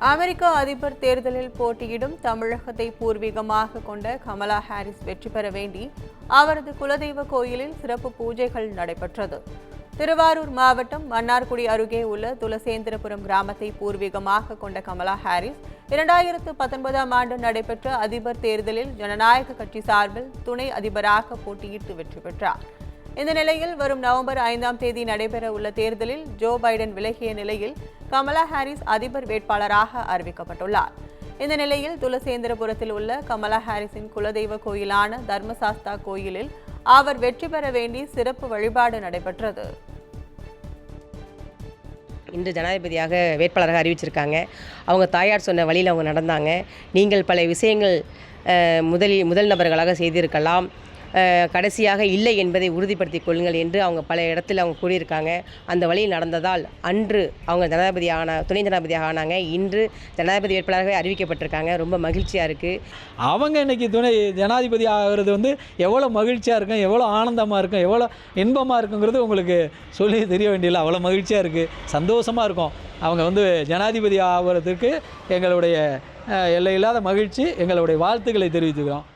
அமெரிக்க அதிபர் தேர்தலில் போட்டியிடும் தமிழகத்தை பூர்வீகமாக கொண்ட கமலா ஹாரிஸ் வெற்றி பெற வேண்டி அவரது குலதெய்வ கோயிலில் சிறப்பு பூஜைகள் நடைபெற்றது. திருவாரூர் மாவட்டம் மன்னார்குடி அருகே உள்ள துளசேந்திரபுரம் கிராமத்தை பூர்வீகமாக கொண்ட கமலா ஹாரிஸ் 2019ஆம் ஆண்டு நடைபெற்ற அதிபர் தேர்தலில் ஜனநாயக கட்சி சார்பில் துணை அதிபராக போட்டியிட்டு வெற்றி பெற்றார். இந்த நிலையில் வரும் நவம்பர் 5ஆம் தேதி நடைபெற உள்ள தேர்தலில் ஜோ பைடன் விலகிய நிலையில் கமலா ஹாரிஸ் அதிபர் வேட்பாளராக அறிவிக்கப்பட்டுள்ளார். இந்த நிலையில் துளசேந்திரபுரத்தில் உள்ள கமலா ஹாரிஸின் குலதெய்வ கோயிலான தர்மசாஸ்தா கோயிலில் அவர் வெற்றி பெற வேண்டி சிறப்பு வழிபாடு நடைபெற்றது. இன்று ஜனாதிபதியாக வேட்பாளராக அறிவிச்சிருக்காங்க. அவங்க தாயார் சொன்ன வழியில் அவங்க நடந்தாங்க. நீங்கள் பல விஷயங்கள் முதல் நபர்களாக செய்திருக்கலாம், கடைசியாக இல்லை என்பதை உறுதிப்படுத்திக் கொள்ளுங்கள் என்று அவங்க பல இடத்துல அவங்க கூறியிருக்காங்க. அந்த வழியில் நடந்ததால் அன்று அவங்க துணை ஜனாதிபதியாக ஆனாங்க. இன்று ஜனாதிபதி வேட்பாளராக அறிவிக்கப்பட்டிருக்காங்க. ரொம்ப மகிழ்ச்சியாக இருக்குது. அவங்க இன்றைக்கி துணை ஜனாதிபதி ஆகிறது எவ்வளோ மகிழ்ச்சியாக இருக்கும், எவ்வளோ ஆனந்தமாக இருக்கும், எவ்வளோ இன்பமாக இருக்குங்கிறது உங்களுக்கு சொல்லி தெரிய வேண்டியதில்லை. அவ்வளோ மகிழ்ச்சியாக இருக்குது, சந்தோஷமாக இருக்கும். அவங்க ஜனாதிபதி ஆகிறதுக்கு எங்களுடைய எல்லையில்லாத மகிழ்ச்சி, எங்களுடைய வாழ்த்துக்களை தெரிவித்துக்கிறோம்.